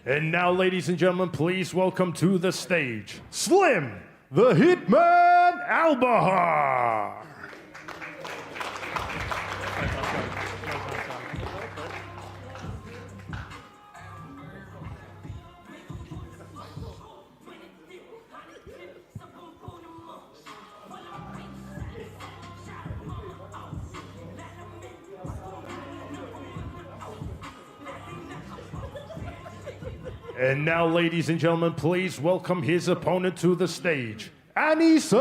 And now, ladies and gentlemen, please welcome to the stage, Slim, the Hitman Albaher. And now, ladies and gentlemen, please welcome his opponent to the stage, AnEsonGib.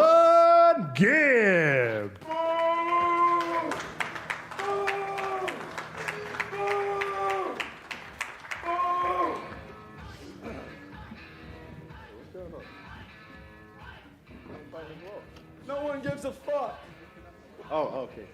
No one gives a fuck. Oh, okay.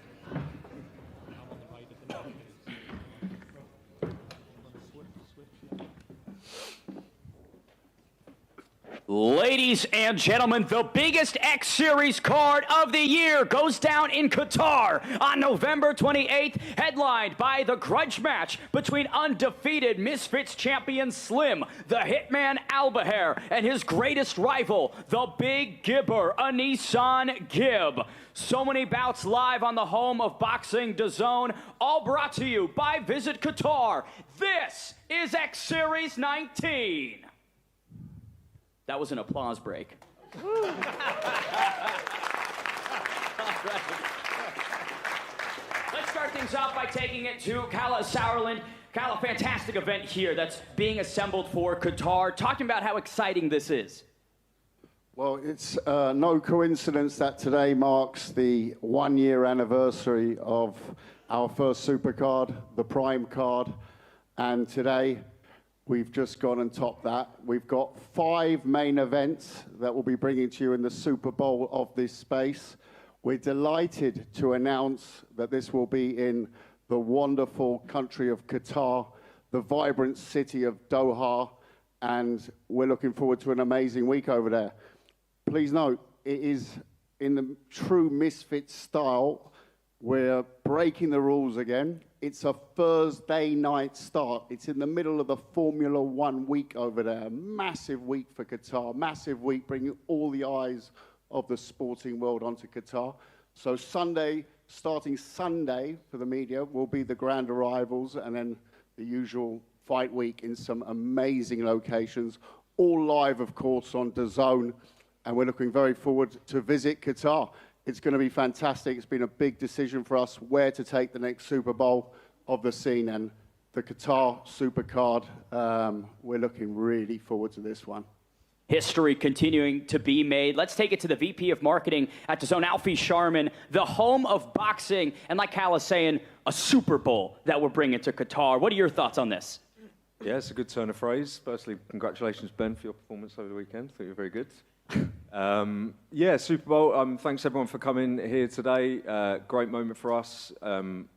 Ladies and gentlemen, the biggest X Series card of the year goes down in Qatar on November 28th, headlined by the grudge match between undefeated Misfits champion Slim, the Hitman Albaher, and his greatest rival, the Big Gibber, AnEsonGib. So many bouts live on the home of boxing, DAZN, all brought to you by Visit Qatar. This is X Series 19. That was an applause break. Let's start things off by taking it to Kala Sauerland. Kala, fantastic event here that's being assembled for Qatar. Talking about how exciting this is. Well, it's no coincidence that today marks the 1-year anniversary of our first supercard, the Prime card, and today we've just gone and topped that. We've got 5 main events that we'll be bringing to you in the Super Bowl of this space. We're delighted to announce that this will be in the wonderful country of Qatar, the vibrant city of Doha, and we're looking forward to an amazing week over there. Please note, it is in the true Misfits style. We're breaking the rules again. It's a Thursday night start. It's in the middle of the Formula One week over there. Massive week for Qatar, massive week bringing all the eyes of the sporting world onto Qatar. So Sunday, starting Sunday for the media, will be the grand arrivals and then the usual fight week in some amazing locations. All live, of course, on DAZN. And we're looking very forward to visit Qatar. It's going to be fantastic. It's been a big decision for us where to take the next Super Bowl of the scene, and the Qatar Supercard, we're looking really forward to this one. History continuing to be made. Let's take it to the VP of Marketing at DAZN, Alfie Sharman, the home of boxing, and like Cal is saying, a Super Bowl that we're bringing to Qatar. What are your thoughts on this? Yeah, it's a good turn of phrase. Firstly, congratulations, Ben, for your performance over the weekend. I think you're very good. Yeah, Super Bowl. Thanks everyone for coming here today. Great moment for us.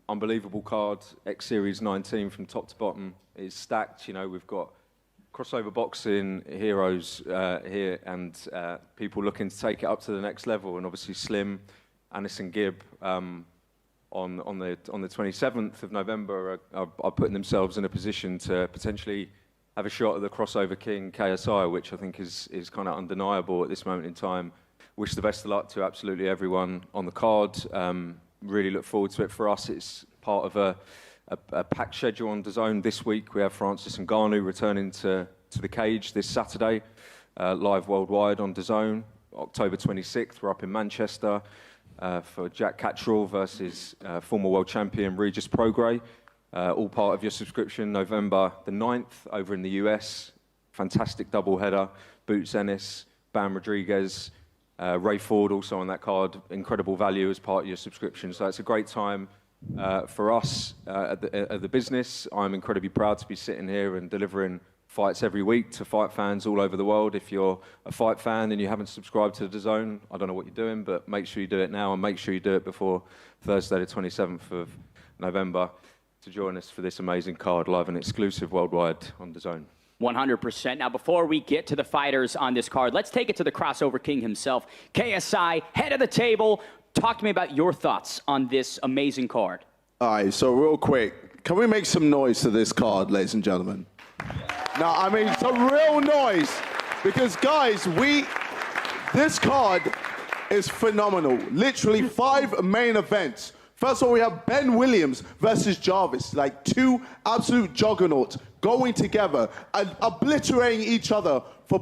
Unbelievable card. X Series 19 from top to bottom is stacked. You know, we've got crossover boxing heroes here, and people looking to take it up to the next level. And obviously, Slim, AnEsonGib, on the 27th of November are putting themselves in a position to potentially have a shot at the crossover king, KSI, which I think is kind of undeniable at this moment in time. Wish the best of luck to absolutely everyone on the card. Really look forward to it. For us, it's part of a packed schedule on DAZN this week. We have Francis Ngannou returning to the cage this Saturday, live worldwide on DAZN. October 26th, we're up in Manchester for Jack Catterall versus former world champion Regis Prograis. All part of your subscription. November the 9th over in the US. Fantastic doubleheader. Boots Ennis, Bam Rodriguez, Ray Ford also on that card. Incredible value as part of your subscription. So it's a great time for us at the business. I'm incredibly proud to be sitting here and delivering fights every week to fight fans all over the world. If you're a fight fan and you haven't subscribed to DAZN, I don't know what you're doing, but make sure you do it now, and make sure you do it before Thursday the 27th of November. To join us for this amazing card, live and exclusive worldwide on DAZN. 100%. Now, before we get to the fighters on this card, let's take it to the crossover king himself, KSI, head of the table. Talk to me about your thoughts on this amazing card. All right, so real quick, can we make some noise to this card, ladies and gentlemen? No, I mean, it's a real noise. Because, guys, this card is phenomenal. Literally 5 main events. First of all, we have Ben Williams versus Jarvis, like 2 absolute juggernauts going together and obliterating each other for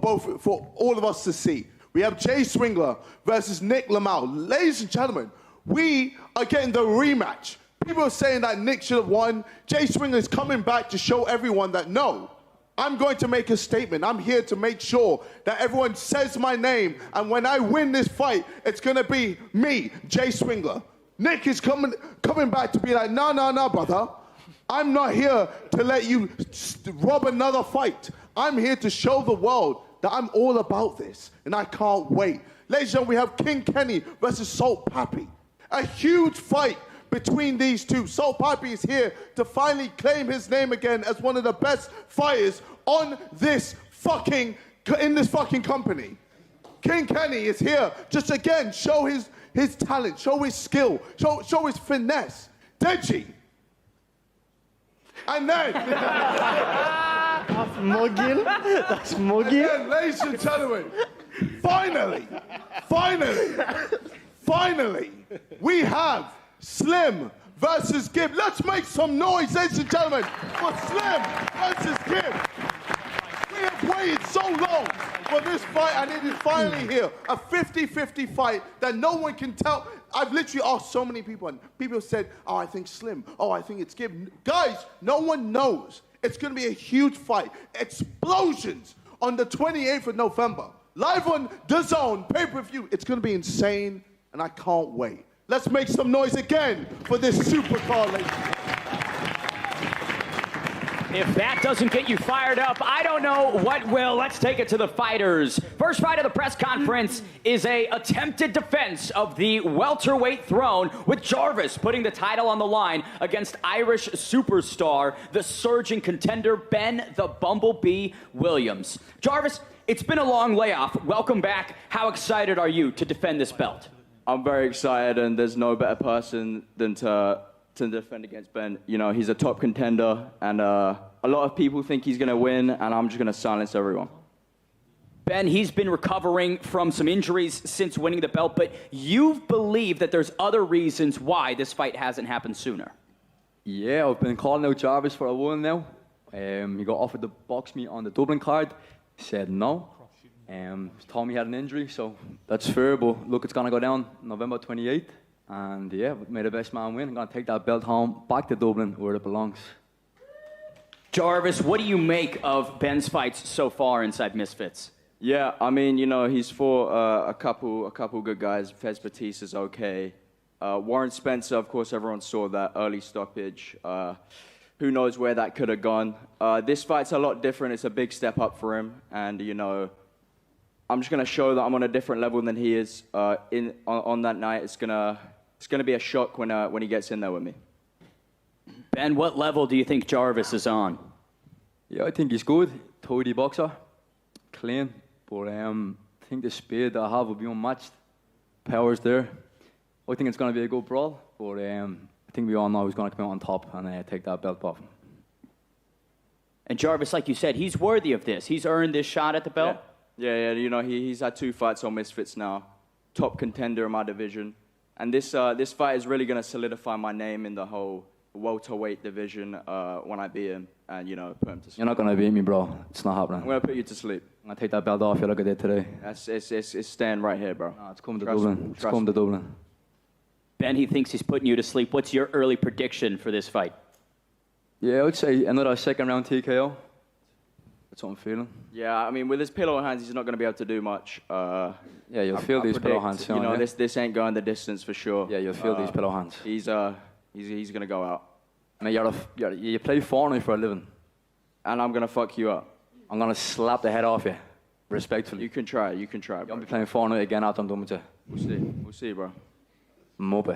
all of us to see. We have Jay Swingler versus Nick Lamau. Ladies and gentlemen, we are getting the rematch. People are saying that Nick should have won. Jay Swingler is coming back to show everyone that no, I'm going to make a statement. I'm here to make sure that everyone says my name, and when I win this fight, it's going to be me, Jay Swingler. Nick is coming back to be like, no, brother. I'm not here to let you rob another fight. I'm here to show the world that I'm all about this, and I can't wait. Ladies and gentlemen, we have King Kenny versus Salt Pappy. A huge fight between these two. Salt Pappy is here to finally claim his name again as one of the best fighters in this fucking company. King Kenny is here just again show his talent, show his skill, show his finesse. Deji. And then That's Mogil. That's Mogil. again, ladies and gentlemen, finally, we have Slim versus Gib. Let's make some noise, ladies and gentlemen, for Slim versus Gib. We have waited so long for this fight, and it is finally here. A 50-50 fight that no one can tell. I've literally asked so many people, and people said, oh, I think Slim. Oh, I think it's Gib. Guys, no one knows. It's going to be a huge fight. Explosions on the 28th of November. Live on DAZN, pay-per-view. It's going to be insane, and I can't wait. Let's make some noise again for this supercard, ladies. If that doesn't get you fired up, I don't know what will. Let's take it to the fighters. First fight of the press conference is a attempted defense of the welterweight throne, with Jarvis putting the title on the line against Irish superstar, the surging contender, Ben the Bumblebee Williams. Jarvis, it's been a long layoff. Welcome back. How excited are you to defend this belt? I'm very excited, and there's no better person than to defend against Ben. You know, he's a top contender, and a lot of people think he's going to win, and I'm just going to silence everyone. Ben, he's been recovering from some injuries since winning the belt, but you believe that there's other reasons why this fight hasn't happened sooner. Yeah, I've been calling out Jarvis for a while now. He got offered to box me on the Dublin card. Said no. Told me he had an injury, so that's fair, but look, it's going to go down November 28th. And yeah, may the best man win. I'm going to take that belt home, back to Dublin, where it belongs. Jarvis, what do you make of Ben's fights so far inside Misfits? Yeah, I mean, you know, he's fought a couple good guys. Fez Batiste is okay. Warren Spencer, of course, everyone saw that early stoppage. Who knows where that could have gone. This fight's a lot different. It's a big step up for him. And, you know, I'm just going to show that I'm on a different level than he is on that night. It's gonna be a shock when he gets in there with me. Ben, what level do you think Jarvis is on? Yeah, I think he's good. Tidy boxer. Clean. But I think the speed that I have will be unmatched. Power's there. I think it's going to be a good brawl. But I think we all know he's going to come out on top and take that belt off him. And Jarvis, like you said, he's worthy of this. He's earned this shot at the belt. Yeah. You know, he's had 2 fights on Misfits now. Top contender in my division. And this fight is really going to solidify my name in the whole welterweight division when I beat him and, you know, put him to sleep. You're not going to beat me, bro. It's not happening. I'm going to put you to sleep. I'm going to take that belt off you like I did today. It's staying right here, bro. No, it's coming to Dublin. It's coming to Dublin. Ben, he thinks he's putting you to sleep. What's your early prediction for this fight? Yeah, I'd say another second round TKO. That's what I'm feeling. Yeah, I mean, with his pillow hands, he's not going to be able to do much. Yeah, you'll feel these pillow hands. You know, this ain't going the distance for sure. Yeah, you'll feel these pillow hands. He's going to go out. I mean, you play Fortnite for a living. And I'm going to fuck you up. I'm going to slap the head off you, respectfully. You can try, bro. You'll be playing Fortnite again after I'm done with you. We'll see, bro. Mope.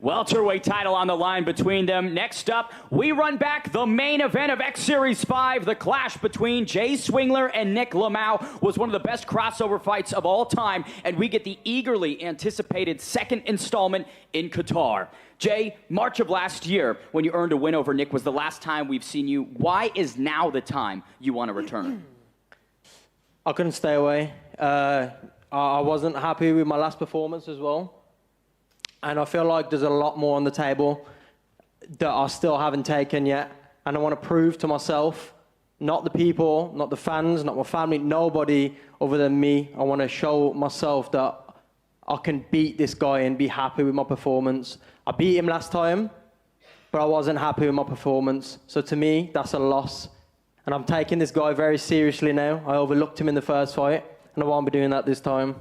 Welterweight title on the line between them. Next up, we run back the main event of X Series 5. The clash between Jay Swingler and Nick Lamau was one of the best crossover fights of all time, and we get the eagerly anticipated second installment in Qatar. Jay, March of last year, when you earned a win over Nick, was the last time we've seen you. Why is now the time you want to return? I couldn't stay away. I wasn't happy with my last performance as well. And I feel like there's a lot more on the table that I still haven't taken yet. And I want to prove to myself, not the people, not the fans, not my family, nobody other than me. I want to show myself that I can beat this guy and be happy with my performance. I beat him last time, but I wasn't happy with my performance. So to me, that's a loss. And I'm taking this guy very seriously now. I overlooked him in the first fight, and I won't be doing that this time.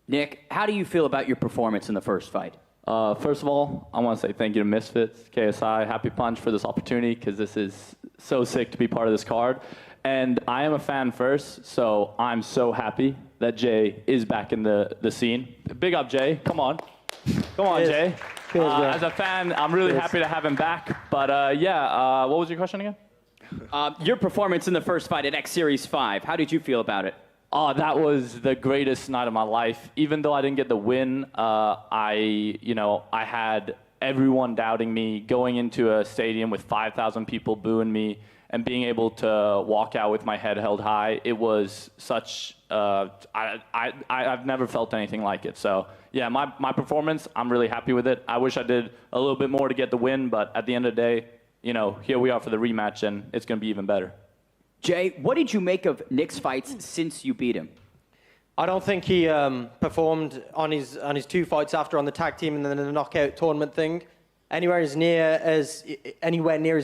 Nick, how do you feel about your performance in the first fight? First of all, I want to say thank you to Misfits, KSI, Happy Punch for this opportunity, because this is so sick to be part of this card. And I am a fan first, so I'm so happy that Jay is back in the scene. Big up, Jay. Come on. Come on, Jay. As a fan, I'm really happy to have him back. But what was your question again? Your performance in the first fight at X Series 5, how did you feel about it? Oh, that was the greatest night of my life. Even though I didn't get the win, I had everyone doubting me, going into a stadium with 5,000 people booing me, and being able to walk out with my head held high. It was such. I've never felt anything like it. So yeah, my performance, I'm really happy with it. I wish I did a little bit more to get the win, but at the end of the day, here we are for the rematch, and it's going to be even better. Jay, what did you make of Nick's fights since you beat him? I don't think he performed on his 2 fights after on the tag team and then the knockout tournament thing anywhere near as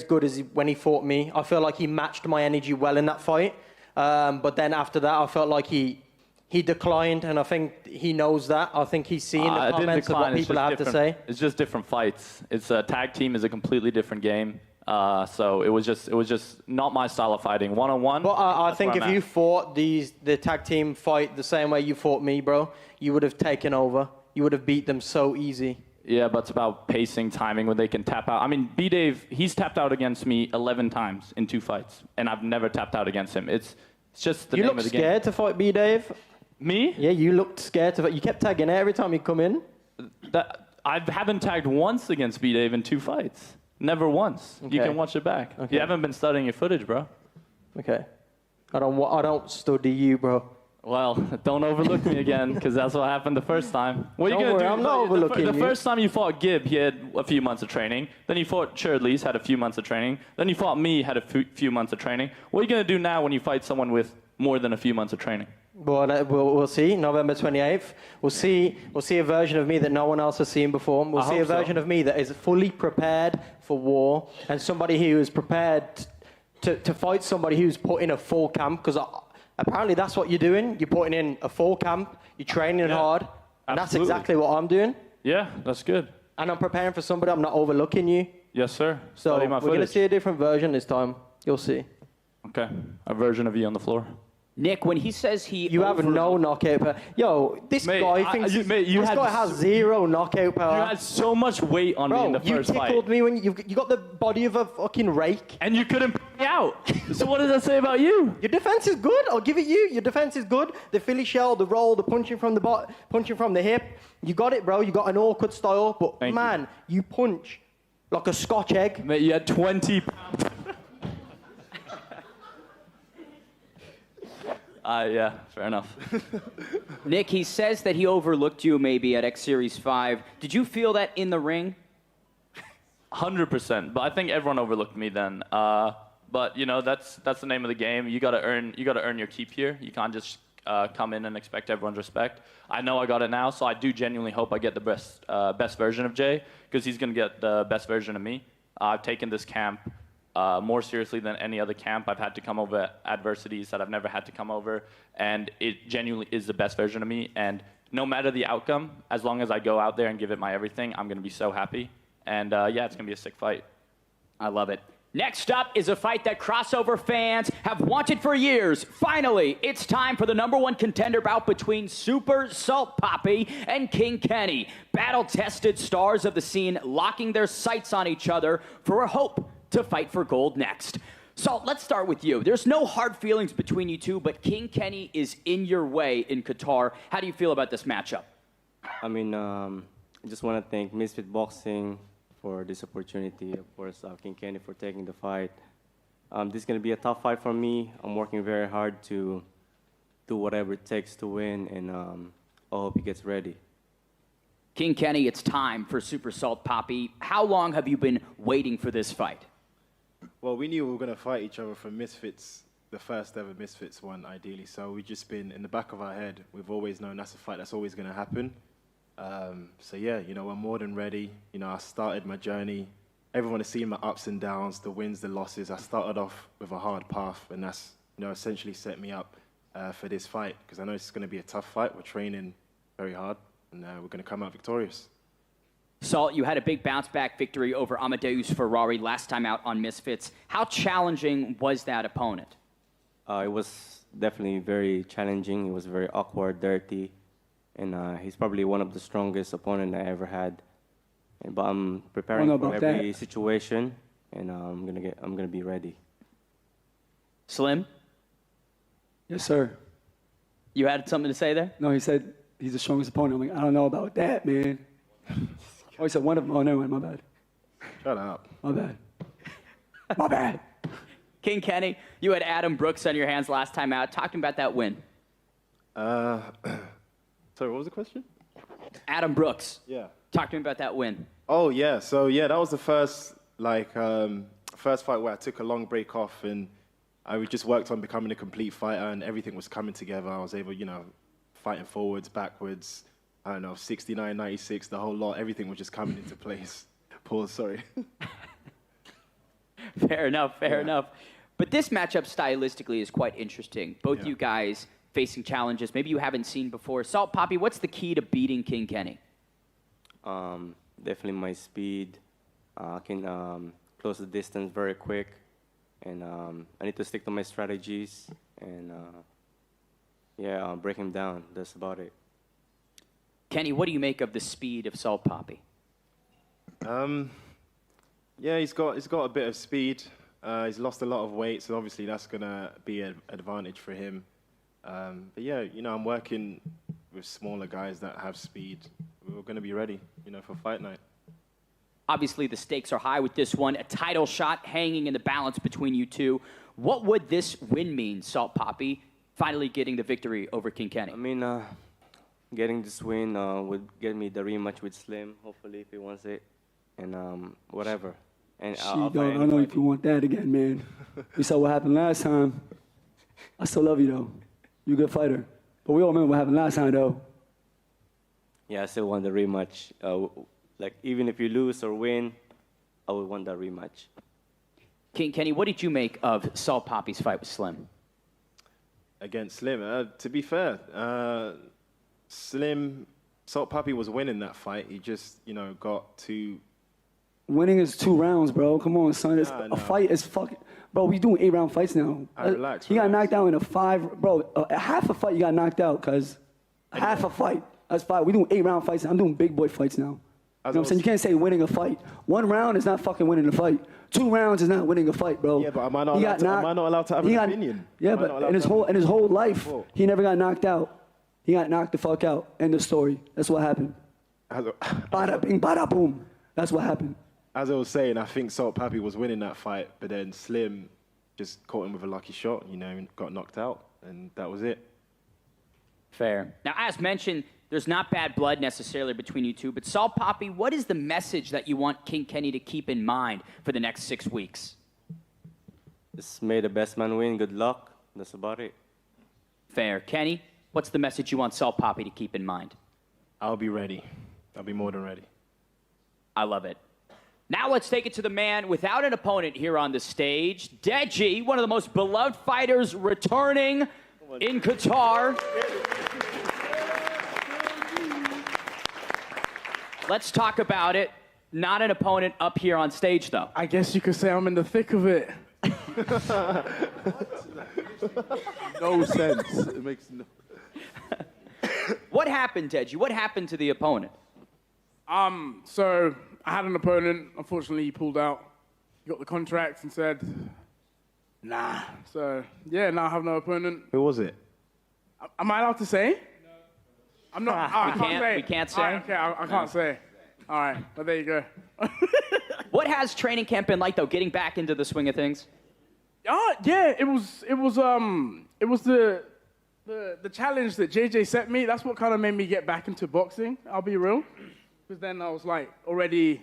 good as when he fought me. I feel like he matched my energy well in that fight. But then after that, I felt like he declined, and I think he knows that. I think he's seen the comments of what people have to say. It's just different fights. It's a tag team is a completely different game. So it was just not my style of fighting. One-on-one. But I think if you fought the tag team fight the same way you fought me, bro, you would have taken over. You would have beat them so easy. Yeah, but it's about pacing, timing, when they can tap out. I mean, B-Dave, he's tapped out against me 11 times in 2 fights, and I've never tapped out against him. It's just the name of the game. You looked scared to fight B-Dave? Me? Yeah, you looked scared to fight. You kept tagging it every time you come in. I haven't tagged once against B-Dave in 2 fights. Never once. Okay. You can watch it back. Okay. You haven't been studying your footage, bro. Okay. I don't study you, bro. Well, don't overlook me again, because that's what happened the first time. What are you going to do? I'm not overlooking you. The first time you fought Gib, he had a few months of training. Then you fought Churdleys, had a few months of training. Then you fought me, had a few months of training. What are you going to do now when you fight someone with more than a few months of training? Well, we'll see. November 28th. We'll see a version of me that no one else has seen before. We'll see a version of me that is fully prepared for war, and somebody who is prepared to fight somebody who's put in a full camp, because apparently that's what you're doing. You're putting in a full camp. You're training hard. And that's exactly what I'm doing. Yeah, that's good. And I'm preparing for somebody. I'm not overlooking you. Yes, sir. So we're going to see a different version this time. You'll see. Okay. A version of you on the floor. Nick, when he says You have no knockout power. Yo, this guy thinks this guy has 0 knockout power. You had so much weight on me in the first fight. You tickled me when you got the body of a fucking rake. And you couldn't put me out. So what does that say about you? Your defense is good. I'll give it you. Your defense is good. The Philly shell, the roll, the punching from the hip. You got it, bro. You got an awkward style. But man, you punch like a Scotch egg. Mate, you had 20 pounds. Yeah, fair enough. Nick, he says that he overlooked you maybe at X Series 5. Did you feel that in the ring? 100%. But I think everyone overlooked me then. But that's the name of the game. You gotta earn your keep here. You can't just come in and expect everyone's respect. I know I got it now, so I do genuinely hope I get the best version of Jay, because he's gonna get the best version of me. I've taken this camp more seriously than any other camp. I've had to come over adversities that I've never had to come over, and it genuinely is the best version of me. And no matter the outcome, as long as I go out there and give it my everything, I'm going to be so happy. And it's going to be a sick fight. I love it. Next up is a fight that crossover fans have wanted for years. Finally, it's time for the #1 contender bout between Super Salt Papi and King Kenny. Battle-tested stars of the scene locking their sights on each other for a hope to fight for gold next. Salt, let's start with you. There's no hard feelings between you two, but King Kenny is in your way in Qatar. How do you feel about this matchup? I mean, I just want to thank Misfit Boxing for this opportunity. Of course, King Kenny for taking the fight. This is going to be a tough fight for me. I'm working very hard to do whatever it takes to win, and I hope he gets ready. King Kenny, it's time for Super Salt Papi. How long have you been waiting for this fight? Well, we knew we were going to fight each other for Misfits, the first ever Misfits one, ideally. So we've just been in the back of our head. We've always known that's a fight that's always going to happen. So yeah, you know, we're more than ready. You know, I started my journey. Everyone has seen my ups and downs, the wins, the losses. I started off with a hard path, and that's, you know, essentially set me up for this fight, because I know it's going to be a tough fight. We're training very hard, and we're going to come out victorious. Salt, you had a big bounce-back victory over Amadeus Ferrari last time out on Misfits. How challenging was that opponent? It was definitely very challenging. It was very awkward, dirty. And he's probably one of the strongest opponents I ever had. But I'm preparing for every situation, and I'm gonna be ready. Slim? Yes, sir. You had something to say there? No, he said he's the strongest opponent. I'm like, I don't know about that, man. Oh, he said one of them. Oh, no, my bad. Shut up. My bad. My bad. King Kenny, you had Adam Brooks on your hands last time out. Talking about that win. Sorry, what was the question? Adam Brooks. Yeah. Talk to me about that win. Oh, yeah. So, yeah, that was the first, first fight where I took a long break off, and I just worked on becoming a complete fighter, and everything was coming together. I was able, you know, fighting forwards, backwards, I don't know, 69, 96, the whole lot. Everything was just coming into place. Pause, sorry. Fair enough, fair enough. But this matchup stylistically is quite interesting. Both you guys facing challenges maybe you haven't seen before. Salt Papi, what's the key to beating King Kenny? Definitely my speed. I can close the distance very quick, and I need to stick to my strategies, and break him down. That's about it. Kenny, what do you make of the speed of Salt Papi? Yeah, he's got a bit of speed. He's lost a lot of weight, so obviously that's gonna be an advantage for him. But yeah, you know, I'm working with smaller guys that have speed. We're going to be ready, you know, for fight night. Obviously, the stakes are high with this one. A title shot hanging in the balance between you two. What would this win mean, Salt Papi, finally getting the victory over King Kenny? I mean, getting this win would get me the rematch with Slim, hopefully, if he wants it, and whatever. And I don't know if you want that again, man. We saw what happened last time. I still love you, though. You're a good fighter. But we all remember what happened last time, though. Yeah, I still want the rematch. Like, even if you lose or win, I would want that rematch. King Kenny, what did you make of Salt Papi's fight with Slim? Against Slim, to be fair, Salt Papi was winning that fight. He just, you know, got too... Winning is 2 rounds, bro. Come on, son. A fight is fucking... Bro, we doing 8-round fights now. Relax. He got knocked out in a 5... Bro, half a fight you got knocked out, cuz. Half a fight. That's 5. We doing 8-round fights. I'm doing big boy fights now. You know what I'm saying? You can't say winning a fight. 1 round is not fucking winning a fight. 2 rounds is not winning a fight, bro. Yeah, but am I not allowed to have an opinion? Yeah, but in his whole life, he never got knocked out. He got knocked the fuck out. End of story. That's what happened. Bada bing, bada boom. That's what happened. As I was saying, I think Salt Papi was winning that fight, but then Slim just caught him with a lucky shot, you know, and got knocked out, and that was it. Fair. Now, as mentioned, there's not bad blood necessarily between you two, but Salt Papi, what is the message that you want King Kenny to keep in mind for the next 6 weeks? Just may the best man win. Good luck. That's about it. Fair. Kenny, what's the message you want Salt Papi to keep in mind? I'll be ready. I'll be more than ready. I love it. Now let's take it to the man without an opponent here on the stage. Deji, one of the most beloved fighters returning in Qatar. Let's talk about it. Not an opponent up here on stage, though. I guess you could say I'm in the thick of it. No sense. It makes no. What happened, Deji? What happened to the opponent? So I had an opponent. Unfortunately, he pulled out. He got the contract and said, nah. So, yeah, now I have no opponent. Who was it? Am I allowed to say? No. I'm not. We can't say. All right, okay, I can't say. All right, but there you go. What has training camp been like, though, getting back into the swing of things? Yeah, it was the challenge that JJ set me. That's what kind of made me get back into boxing, I'll be real. Because then I was like already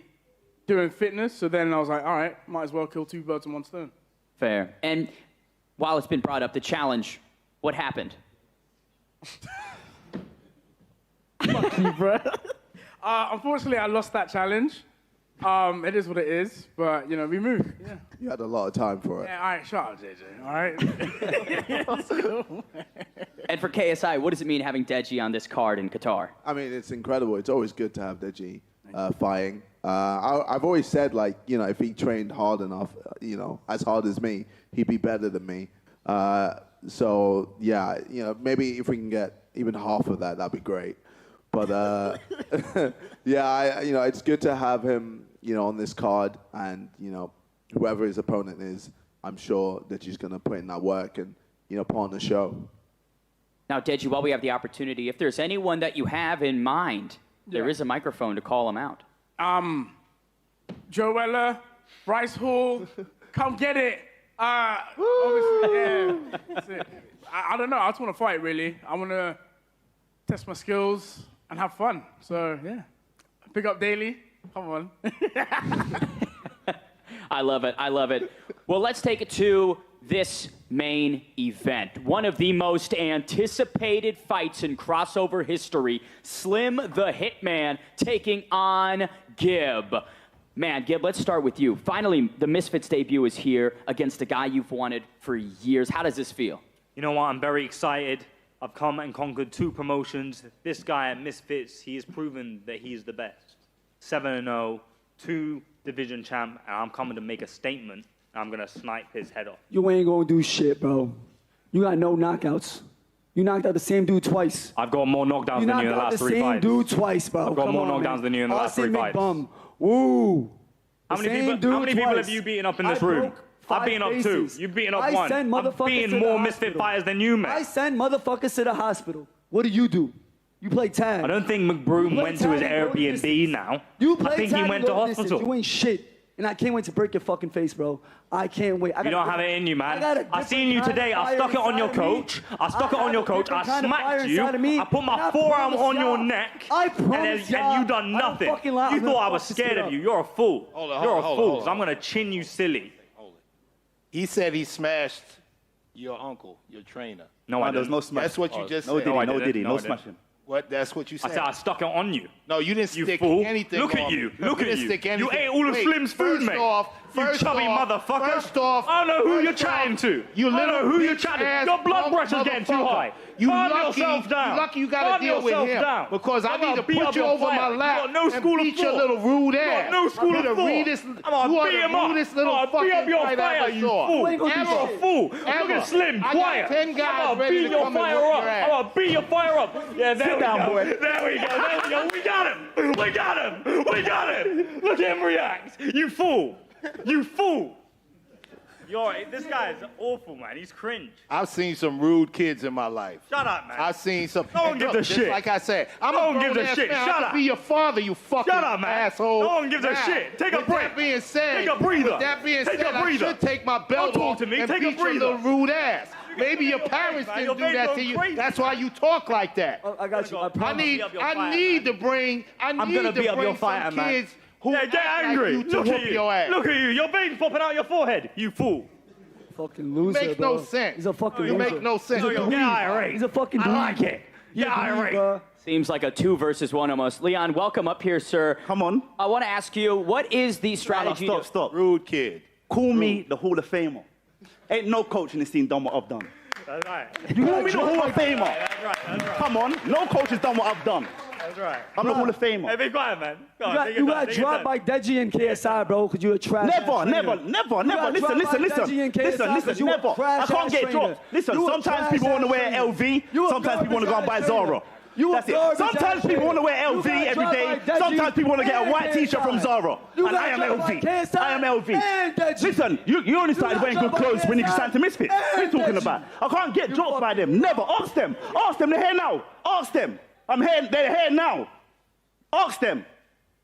doing fitness, so then I was like, all right, might as well kill two birds with one stone. Fair. And while it's been brought up, the challenge, what happened? Fuck you, bro. Unfortunately, I lost that challenge. It is what it is, but, you know, we move. Yeah. You had a lot of time for it. Yeah, all right, shut up, JJ, all right? Let's go. And for KSI, what does it mean having Deji on this card in Qatar? I mean, it's incredible. It's always good to have Deji fighting. I've always said, like, you know, if he trained hard enough, you know, as hard as me, he'd be better than me. So, yeah, you know, maybe if we can get even half of that, that'd be great. But, yeah, you know, it's good to have him, you know, on this card. And, you know, whoever his opponent is, I'm sure that he's going to put in that work and, you know, put on the show. Now, Deji, while we have the opportunity, if there's anyone that you have in mind, there is a microphone to call them out. Joe Weller, Bryce Hall, come get it. Obviously, yeah, that's it. I don't know. I just want to fight, really. I want to test my skills and have fun. So, yeah. Pick up daily. Come on. I love it. I love it. Well, let's take it to this main event. One of the most anticipated fights in crossover history. Slim the Hitman taking on Gib. Man, Gib, let's start with you. Finally, the Misfits debut is here against a guy you've wanted for years. How does this feel? You know what? I'm very excited. I've come and conquered 2 promotions. This guy at Misfits, he has proven that he's the best. 7-0, 2 division champ, and I'm coming to make a statement. I'm going to snipe his head off. You ain't gonna do shit, bro. You got no knockouts. You knocked out the same dude twice. I've got more knockdowns than you in the last 3 fights. You knocked out the same dude twice, bro. I've got more knockdowns than you in the last 3 fights. Bum. Woo. How many people have you beaten up in this room? I've beaten up 2. You've beaten up 1. I've beaten more Misfit fighters than you, man. I send motherfuckers to the hospital. What do? You play tag. I don't think McBroom went to his Airbnb now. You play I think tag he went to hospital. You ain't shit. And I can't wait to break your fucking face, bro. I can't wait. You don't have it in you, man. I seen you today. I stuck it on your coach. I smacked you. I put my forearm on your neck. And you done nothing. You thought I was scared of you. You're a fool. You're a fool. So I'm going to chin you silly. He said he smashed your uncle, your trainer. No, I didn't. There's no smash. That's what you just said. No smashing. What? That's what you said. I said I stuck it on you. No, you didn't you stick fool. anything Look on at you. me. Look at you. Stick anything. You ate all of Slim's food, mate. You chubby motherfucker. First off, I don't know who you're chatting to. I don't know who you're chatting to. Your blood pressure's getting too high. Calm yourself down. You lucky you got to deal with him. Because I need to put you over my lap and beat your little rude ass. No school of thought. I'm going to beat him up. I'm going to beat up your fire, you fool. You're a fool. Look at Slim, quiet. 10 guys I'm going to beat your fire up. I'm going to beat your fire up. Yeah, there we go. There we go. We got him. We got him. Look at him react. You fool. You fool. This guy is awful, man. He's cringe. I've seen some rude kids in my life. Shut up, man. I've seen some. No one gives a shit. Like I said, I'm no one gives a shit. Shut up. Be your father, you fucking Shut up, man. asshole. No one gives a shit. Take a break. That being said, take a breather. That being said, I should take my belt off and beat your little rude ass. Maybe your parents didn't do that to you. Crazy. That's why you talk like that. I got you. I need to bring some kids who get angry. Like Look at you. Your ass. Look at you. Your veins popping out your forehead. You fool. Fucking loser, Makes no sense. He's a fucking loser. You make no sense. He's a fucking I like it. Yeah, irate. Seems like a 2 versus 1 almost. Leon, welcome up here, sir. Come on. I want to ask you, what is the strategy? Stop. Rude kid. Call me the Hall of Famer. Ain't no coach in this team done what I've done. That's right. Call me the Hall of Famer. That's right. Come on. No coach has done what I've done. That's right. I'm the Hall of Famer. Hey, be quiet, man. Go on, take You your got time, dropped by Deji and KSI, bro, because you're a trash. Never. Listen. Never. I can't get dropped. Listen, sometimes people want to wear LV. Sometimes people want to go and buy Zara. That's it. Sometimes people want to wear LV every day. Sometimes people want to get a white t-shirt from Zara. And I am LV. I am LV. Listen, you only started wearing good clothes when you signed to Misfits. What are you talking about? I can't get dropped by them. Never. Ask them. They're here now. Ask them. They're here now. Ask them.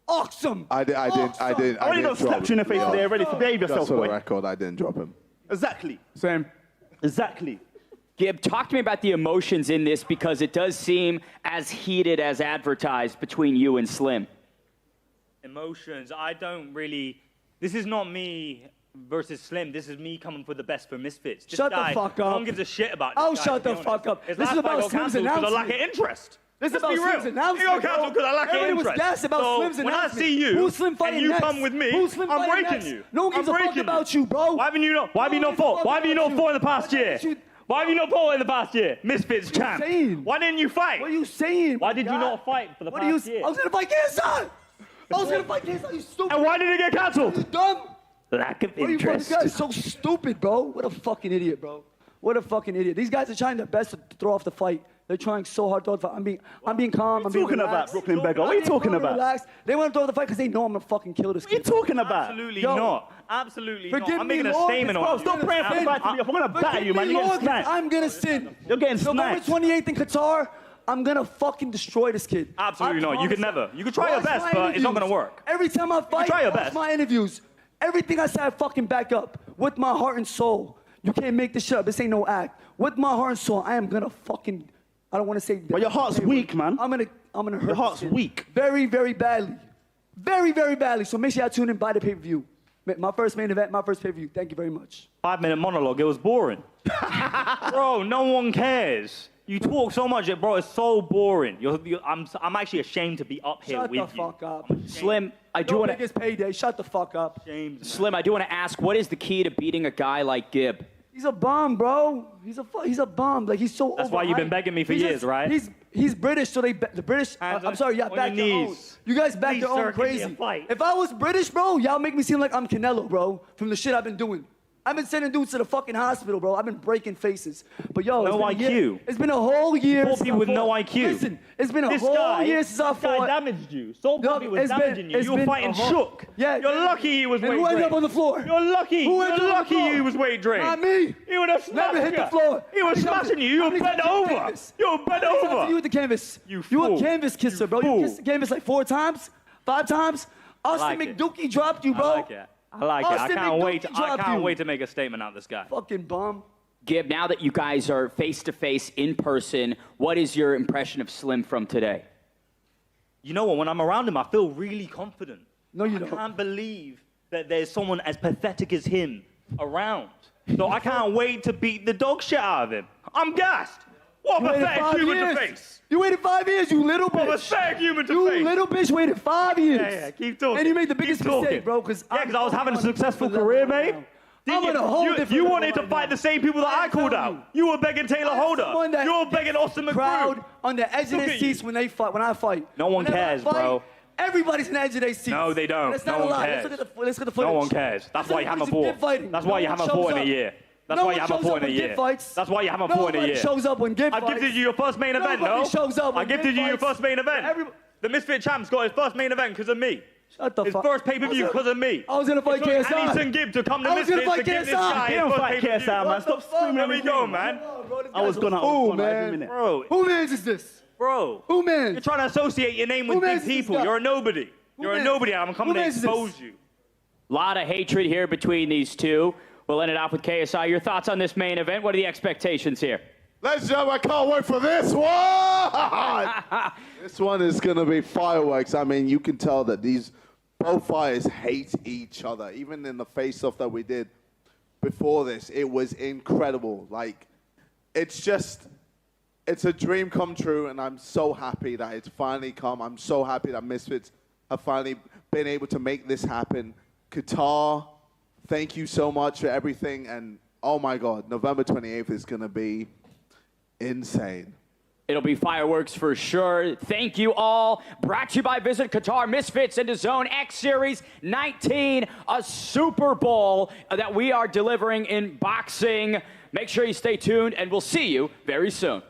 I didn't already got slapped you in the face there already. So behave yourself, Just for boy. the record, I didn't drop him. Exactly. Same. Exactly. Gib, talk to me about the emotions in this because it does seem as heated as advertised between you and Slim. Emotions, I don't really... This is not me versus Slim. This is me coming for the best for Misfits. This Shut guy, the fuck No up. one gives a shit about this Oh, guy, shut to be the fuck honest. up. His This last is about fight got Slim's cancelled because of announcement. lack of interest. This is Let's about be real. Slim's announcement, He got cancelled because of lack of Everybody interest. was gassed about So Slim's when I announcement. see you Who's Slim fighting and you next? come with me, Who's Slim I'm fighting breaking next? you. No one gives a fuck about you, bro. Why have you not fought in the past year? Why have you not fought in the past year? Misfits champ. Why didn't you fight? What are you saying? Why did you not fight for the past year? I was gonna fight KSI. You stupid. And why did it get cancelled? You dumb. Lack of This interest. guy is so stupid, bro. What a fucking idiot, bro. What a fucking idiot. These guys are trying their best to throw off the fight. They're trying so hard to throw off the fight. I'm being calm. What are you talking about, Brooklyn Beggar? What are you talking about? Relaxed. They want to throw off the fight because they know I'm gonna fucking kill this kid. What are you talking about? Absolutely not. Absolutely not. Forgive I'm me, making a Lord, statement bro, on stop you. praying for me. I'm gonna batter you, man. You're getting sniped. I'm gonna sin. You're getting November sniped. 28th in Qatar, I'm gonna fucking destroy this kid. Absolutely I not. You could promise. never. You could try your Watch best, my but it's not gonna interviews. work. Every time I fight, try your watch best. my interviews. Everything I say, I fucking back up with my heart and soul. You can't make this shit up. This ain't no act. With my heart and soul, I am gonna fucking. I don't want to say. But your heart's weak, man. I'm gonna hurt. Your heart's this kid. weak. Very, very badly. Very, very badly. So make sure y'all tune in by the pay-per-view. My first main event, my first pay-per-view. Thank you very much. 5-minute monologue. It was boring. Bro, no one cares. You talk so much, bro. It's so boring. I'm actually ashamed to be up here Shut with the fuck up. Slim, I do Your want to... biggest payday. Shut the fuck up. Slim, I do want to ask, what is the key to beating a guy like Gib? He's a bum, bro. He's a bum. Like he's so. That's why you've been overhyped. begging me for He's years, just- right? He's British, so the British. I'm sorry, y'all on back your your own. knees. You guys back Please, your sir, own give me a crazy. fight. If I was British, bro, y'all make me seem like I'm Canelo, bro, from the shit I've been doing. I've been sending dudes to the fucking hospital, bro. I've been breaking faces. But yo, No it's been a year. IQ. It's been a whole year. Fought since people I with no fought. IQ. Listen, it's been a This whole guy, year since I this guy fought. damaged you. Soul No, Puppy was it's been- damaging you. it's You were been fighting a whole- shook. Yeah. You're lucky he was And weight who ended drained. up on the floor? You're lucky. Who ended You're up on lucky the floor? he was weight drained. Not me. He would have smashed Never hit you. the floor. He was smashing you. You were bent over. You were bent over. You with the canvas. You a fool. canvas kisser, bro. fool. You kissed the canvas like 4 times, 5 times. Austin like it. McDookie dropped you, bro. I like it. I like it. I Austin can't wait. McDookie I dropped can't you. wait to make a statement out of this guy. Fucking bum. Gib, now that you guys are face-to-face in person, what is your impression of Slim from today? You know what? When I'm around him, I feel really confident. No, you I don't. can't believe that there's someone as pathetic as him around. So I can't wait to beat the dog shit out of him. I'm gassed. What You a waited pathetic 5 human years. to face. You waited 5 years, you little What a bitch. pathetic human to You face. little bitch waited 5 years. Yeah, keep talking. And you made the Keep biggest talking. mistake, bro. Because I was having a successful career, mate. I'm on a whole different You level wanted to right fight now. the same people that I called telling out. You were begging Taylor Holder. Someone that You were begging Austin crowd McBroom. on the edge of Look their at seats you. when they fight. When I fight. No one Whenever I cares, fight, bro. Everybody's on the edge of their seats. No, they don't. That's not No a one lie. cares. Let's look at the footage. No one cares. That's why you haven't fought. That's why you haven't fought in a year. That's why you haven't fought in a year. That's why you haven't fought in a year. Nobody shows up when Gib I fights. gifted you your first main event, no? Nobody shows up I when gifted Gib you your fights. first main event. The Misfit Champ's got his first main event because of me. Shut the His fuck. first pay-per-view because of me. I was gonna fight KSI. AnEsonGib to come to I was gonna Misfits fight to give this KSI. guy He his don't first fight pay-per-view. KSI, man. Stop screaming There at we me. go, man. I was gonna Fool, every man. minute. Bro, Who mans is this? bro. Who mans? You're trying to associate your name with Who big mans is this people. guy? You're a nobody. You're a mans? nobody, and I'm coming Who to mans is this? expose you. Lot of hatred here between these two. We'll end it off with KSI. Your thoughts on this main event? What are the expectations here? Ladies and gentlemen, I can't wait for this one. This one is going to be fireworks. I mean, you can tell that both fighters hate each other. Even in the face-off that we did before this, it was incredible. Like, it's a dream come true, and I'm so happy that it's finally come. I'm so happy that Misfits have finally been able to make this happen. Qatar, thank you so much for everything, and oh my God, November 28th is going to be insane. It'll be fireworks for sure. Thank you all. Brought to you by Visit Qatar, Misfits, and DAZN X Series 19, a Super Bowl that we are delivering in boxing. Make sure you stay tuned, and we'll see you very soon.